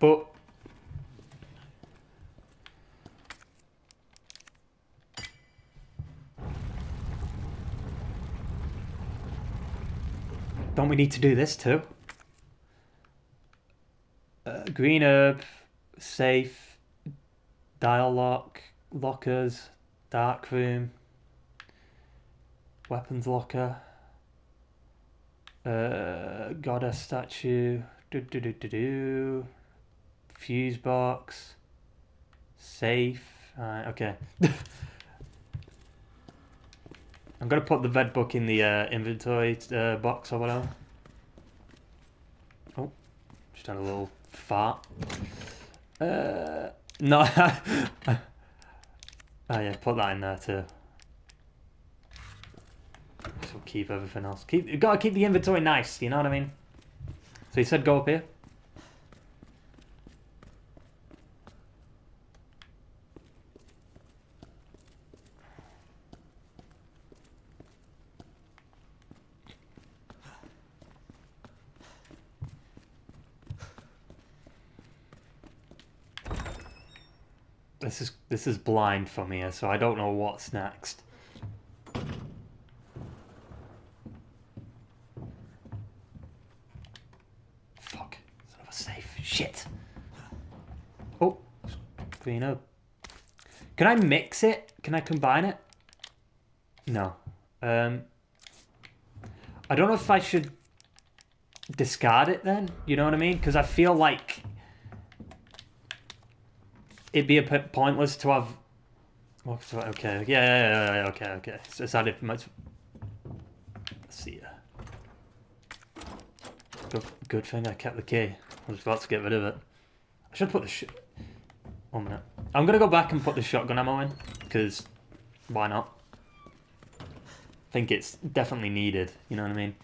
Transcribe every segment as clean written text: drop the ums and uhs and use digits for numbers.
But don't we need to do this too? Green herb, safe, dial lock, lockers, dark room, weapons locker, goddess statue, fuse box, safe. Okay. I'm gonna put the red book in the inventory box or whatever. Oh, just had a little fart. No. Oh yeah, put that in there too. So keep everything else. Gotta keep the inventory nice. You know what I mean? So you said go up here. This is blind from here, so I don't know what's next. Fuck. It's another safe. Shit. Oh. Clean up. Can I mix it? Can I combine it? No. I don't know if I should discard it then. You know what I mean? Because I feel like it'd be a bit pointless to have... Okay. Yeah. Okay. So it's added much... Let's see. Good thing I kept the key. I was about to get rid of it. I should put the 1 minute. I'm gonna go back and put the shotgun ammo in, because why not? I think it's definitely needed, you know what I mean?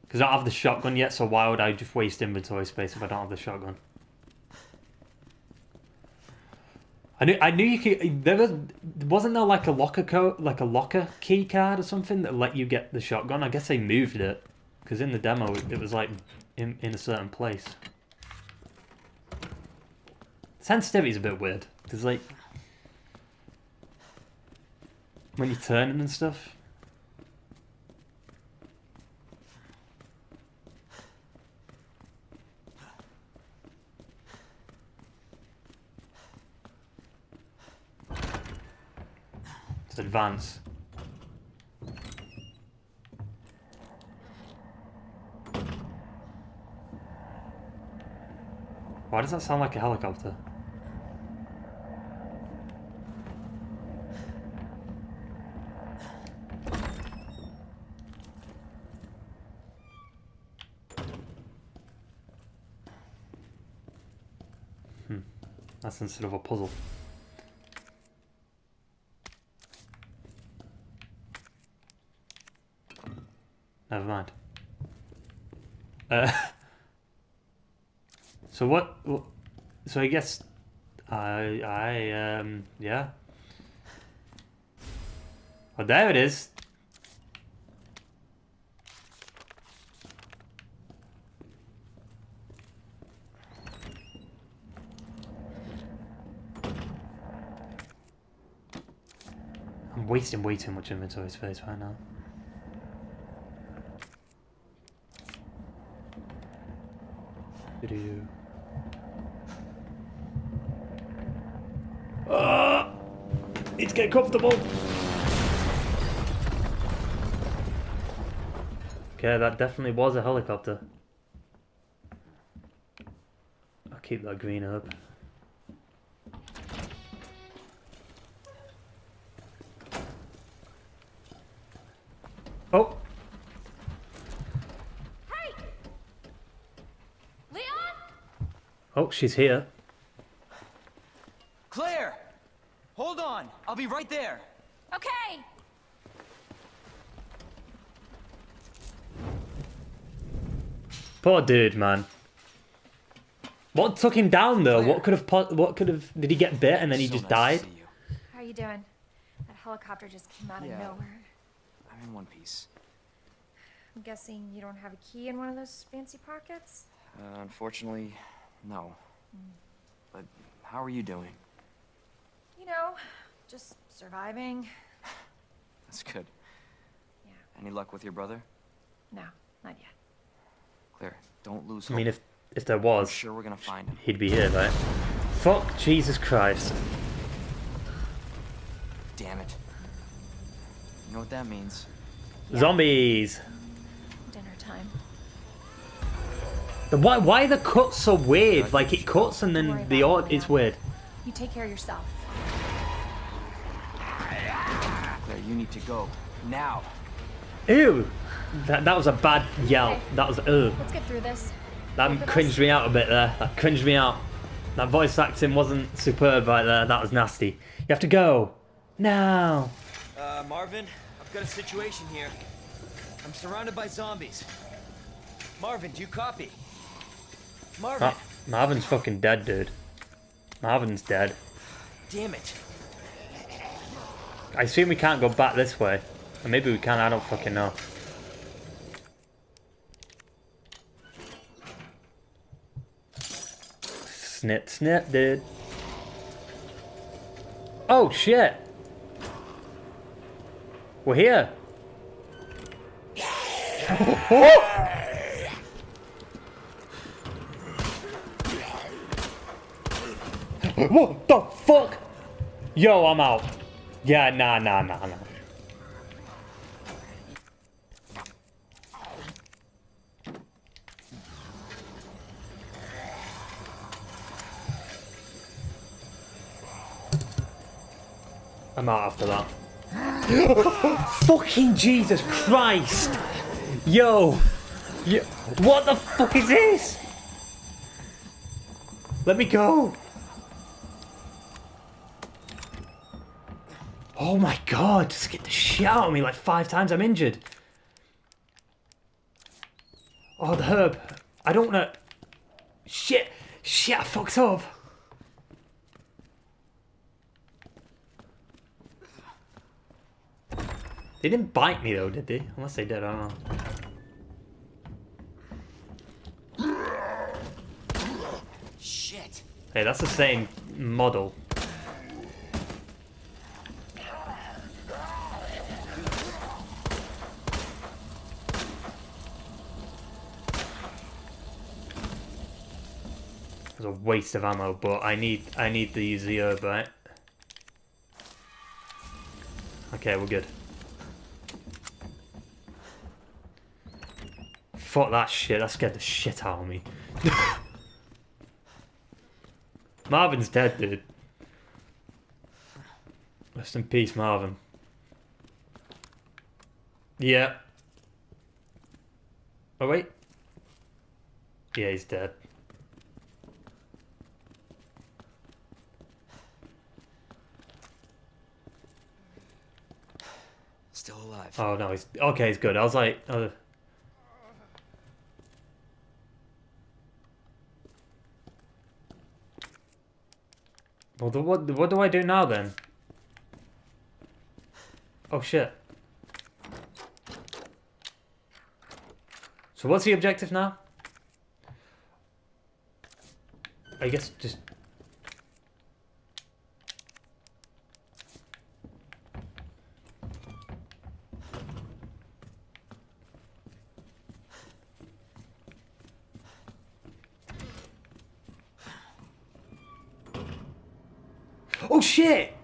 Because I don't have the shotgun yet, so why would I just waste inventory space if I don't have the shotgun? I knew you could. Wasn't there like a locker code, like a locker key card or something that let you get the shotgun? I guess they moved it, because in the demo it was like in a certain place. Sensitivity's a bit weird, because like when you're turning and stuff. Let's advance. Why does that sound like a helicopter? That's instead of a puzzle. Never mind. So what? So I guess yeah. Oh, there it is. I'm wasting way too much inventory space right now. Video. Need to get comfortable. Okay, that definitely was a helicopter. I'll keep that green up. Oh! Hey! Leon? Oh, she's here. Claire! Hold on! I'll be right there! Okay! Poor dude, man. What took him down though? Claire. What could have? Did he get bit and then he So just nice died? to see you. How are you doing? That helicopter just came out of Yeah. nowhere. I'm in one piece. I'm guessing you don't have a key in one of those fancy pockets? Unfortunately, no. But how are you doing? You know, just surviving. That's good. Yeah. Any luck with your brother? No, not yet. Claire, don't lose I hope. mean, if there I'm was, sure we're gonna find him. he'd be here, right? Fuck Jesus Christ. Damn it. You know what that means? Yeah. Zombies! Dinner time. Why are the cuts so weird? Like, it cuts and Don't worry then the about it, odd... It's Elena. weird. You take care of yourself. Claire, you need to go. Now. Ew! That was a bad yell. Okay. That was... Ugh. Let's get through this. That Both of cringed us? me out a bit there. That cringed me out. That voice acting wasn't superb right there. That was nasty. You have to go. Now. Marvin, I've got a situation here. I'm surrounded by zombies. Marvin, do you copy? Marvin! Marvin's fucking dead, dude. Marvin's dead. Damn it. I assume we can't go back this way. Or maybe we can, I don't fucking know. Snip, snip, dude. Oh, shit. We're here. What the fuck? Yo, I'm out. Yeah, nah. I'm out after that. Fucking Jesus Christ! Yo! What the fuck is this? Let me go! Oh my god, just get the shit out of me like 5 times, I'm injured. Oh, the herb. I don't know. Shit, I fucked up. They didn't bite me though, did they? Unless they did, I don't know. Shit. Hey, that's the same model. It was a waste of ammo, but I need to use the herb, right? Okay, we're good. Fuck that shit, that scared the shit out of me. Marvin's dead, dude. Rest in peace, Marvin. Yeah. Oh, wait. Yeah, he's dead. Still alive. Oh, no, he's... Okay, he's good. I was like... Well, what do I do now, then? Oh, shit. So what's the objective now? I guess just... Oh shit!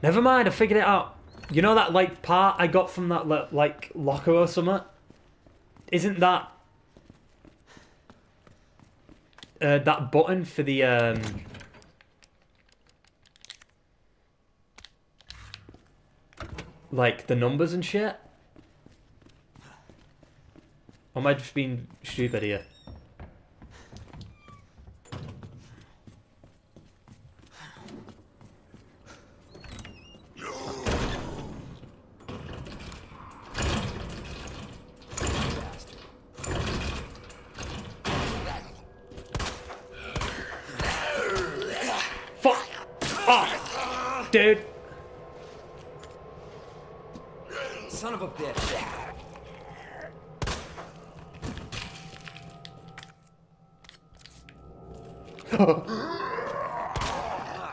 Never mind, I figured it out. You know that like part I got from that like locker or something? Isn't that that button for the like the numbers and shit? Or am I just being stupid here? Fuck! Oh, dude! Son of a bitch. Ah,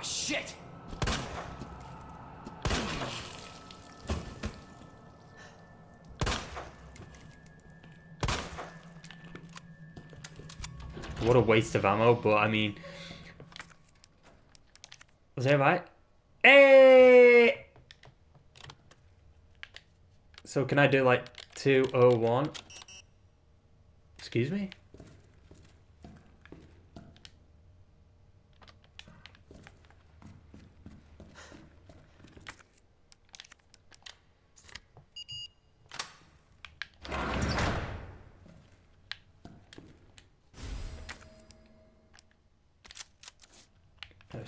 shit! What a waste of ammo, but I mean... Was that right? Hey! So can I do like 201? Excuse me?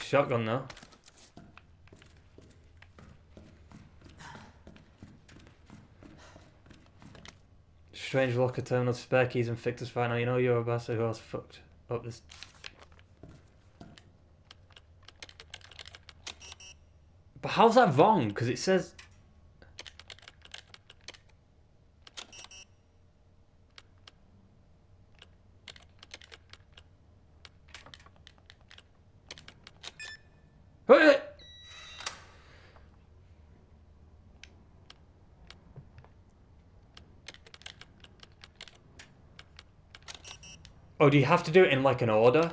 Shotgun though. Strange locker terminal, spare keys and fix this right now. You know you're a bastard who else fucked up this. But how's that wrong? Because it says... Wait! Oh, do you have to do it in like an order?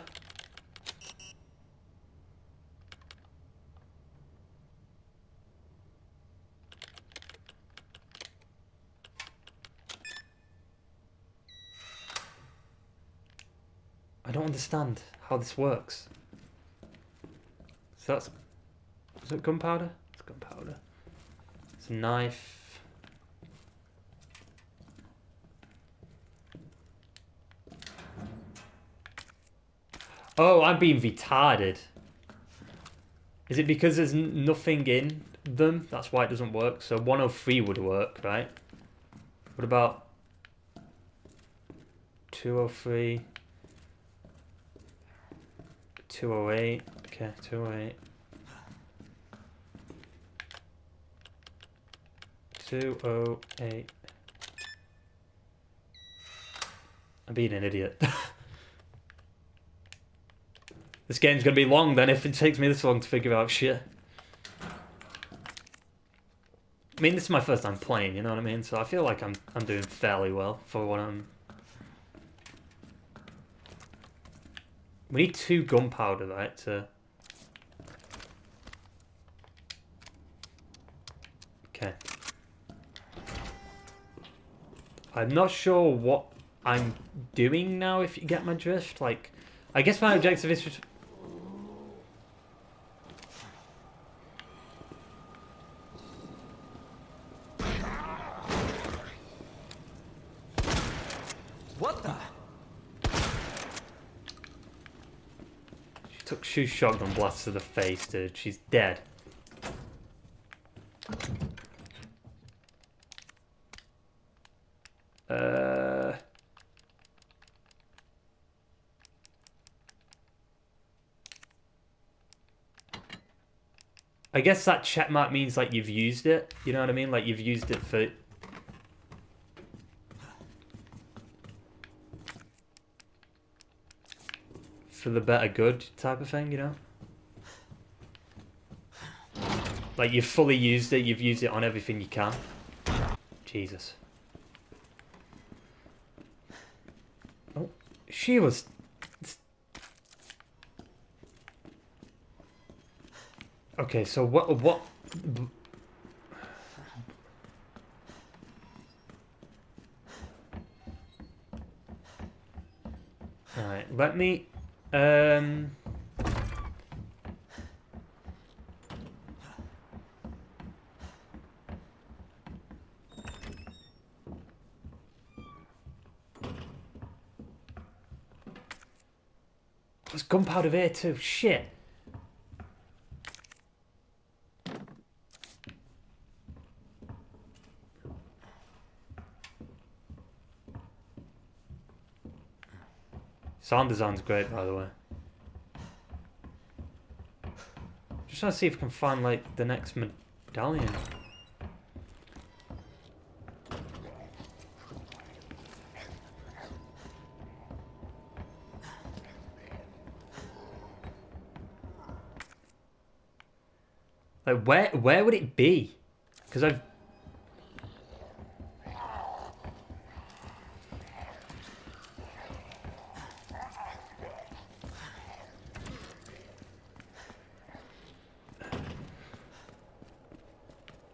I don't understand how this works. So that's... Is it gunpowder? It's gunpowder. It's a knife. Oh, I'm being retarded. Is it because there's nothing in them? That's why it doesn't work. So 103 would work, right? What about 203? 208. Okay, 208. 208. I'm being an idiot. This game's gonna be long then if it takes me this long to figure out shit. I mean, this is my first time playing, you know what I mean? So I feel like I'm doing fairly well for what I'm... We need 2 gunpowder, right, to... Okay. I'm not sure what I'm doing now, if you get my drift. Like, I guess my objective is just... What the? She took 2 shotgun blasts to the face, dude. She's dead. I guess that check mark means like you've used it. You know what I mean? Like you've used it for the better good type of thing, you know? Like you've fully used it, you've used it on everything you can. Jesus. Oh, she was... Okay, so what... Alright, let me... There's gunpowder there too, shit. Sound design's great, by the way. Just trying to see if I can find, like, the next medallion. Where would it be? Because I've...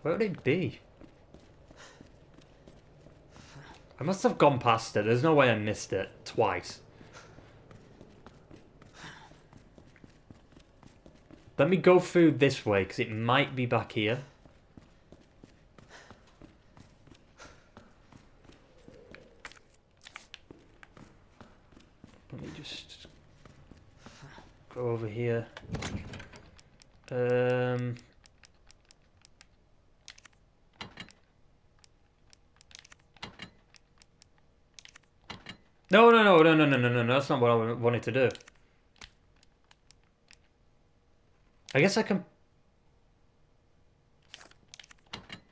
Where would it be? I must have gone past it. There's no way I missed it twice. Let me go through this way, because it might be back here. Let me just go over here. No, that's not what I wanted to do. I guess I can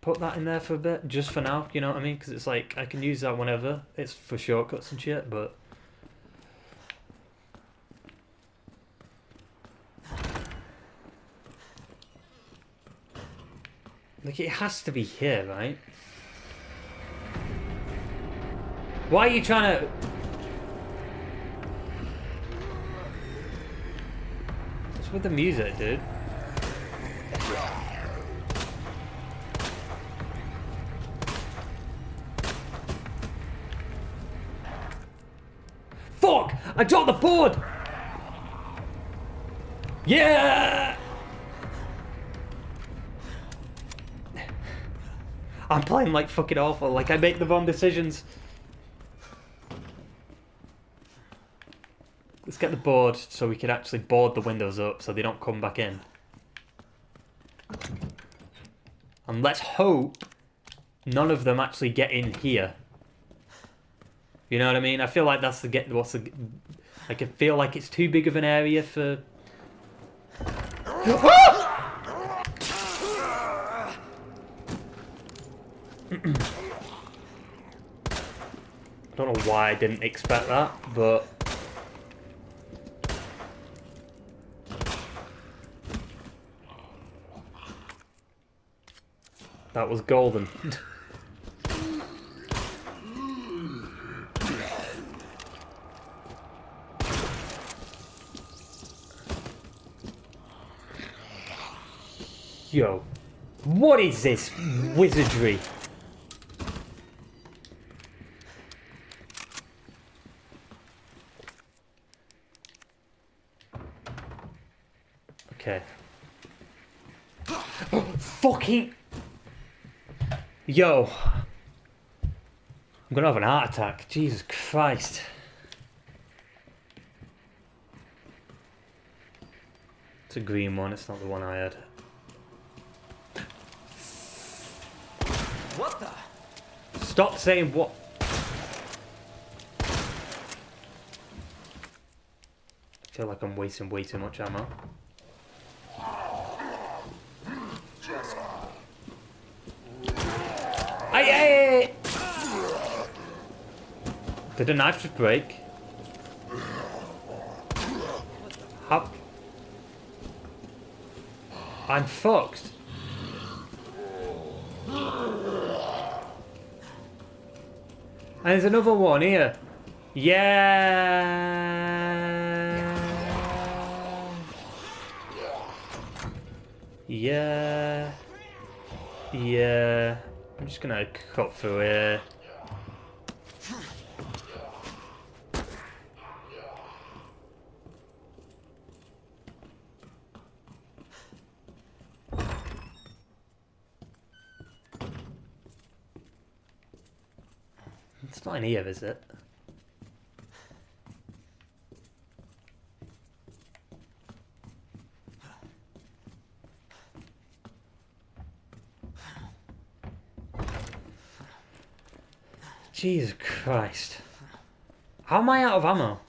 put that in there for a bit, just for now, you know what I mean? Because it's like, I can use that whenever. It's for shortcuts and shit, but... Like, it has to be here, right? Why are you trying to... What's with the music, dude? Fuck! I dropped the board! Yeah! I'm playing like fucking awful, like I make the wrong decisions. Let's get the board so we can actually board the windows up so they don't come back in. And let's hope none of them actually get in here. You know what I mean? I feel like that's the I can feel like it's too big of an area for... I don't know why I didn't expect that, but... That was golden. Yo, what is this wizardry? Okay. Fucking... Yo. I'm gonna have an heart attack. Jesus Christ. It's a green one, it's not the one I had. What the? Stop saying what... I feel like I'm wasting way too much ammo. Hey! Did the knife just break? How? I'm fucked. And there's another one here. Yeah. Yeah. Yeah. I'm just gonna cut through here. It's not in here, is it? Jesus Christ. How am I out of ammo?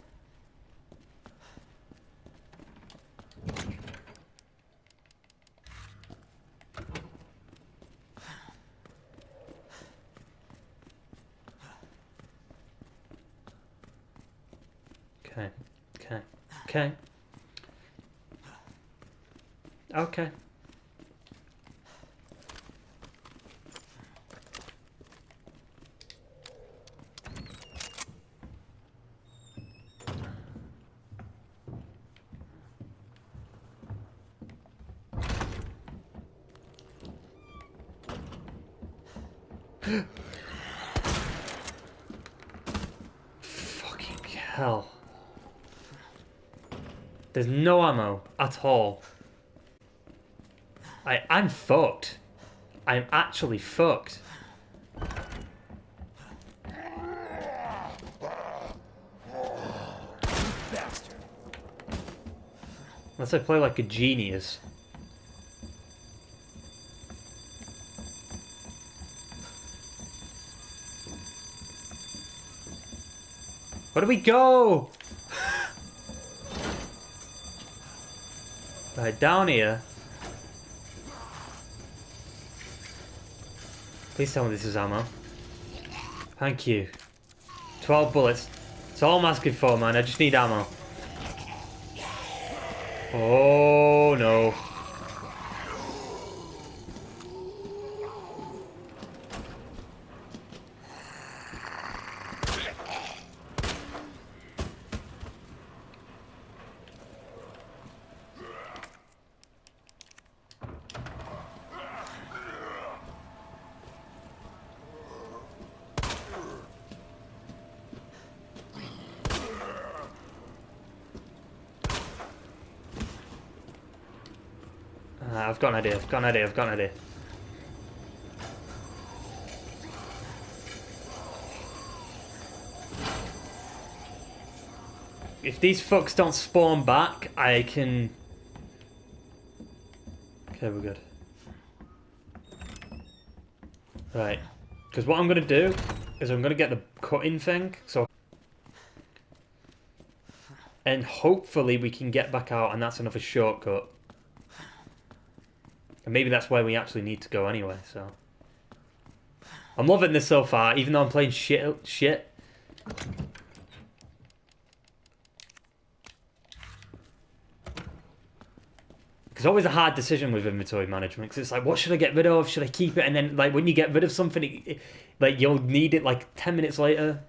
Okay. Okay. Okay. Okay. Fucking hell. There's no ammo at all. I'm fucked. I'm actually fucked. Bastard. Unless I play like a genius. Where do we go? Right, down here. Please tell me this is ammo. Thank you. 12 bullets. That's all I'm asking for, man. I just need ammo. Oh, no. I've got an idea, I've got an idea, I've got an idea. If these fucks don't spawn back, I can... Okay, we're good. Right. Because what I'm going to do is I'm going to get the cutting thing, so... And hopefully we can get back out and that's another shortcut. And maybe that's where we actually need to go anyway, so... I'm loving this so far, even though I'm playing shit. It's always a hard decision with inventory management, because it's like, what should I get rid of? Should I keep it? And then, like, when you get rid of something, like, you'll need it, like, 10 minutes later.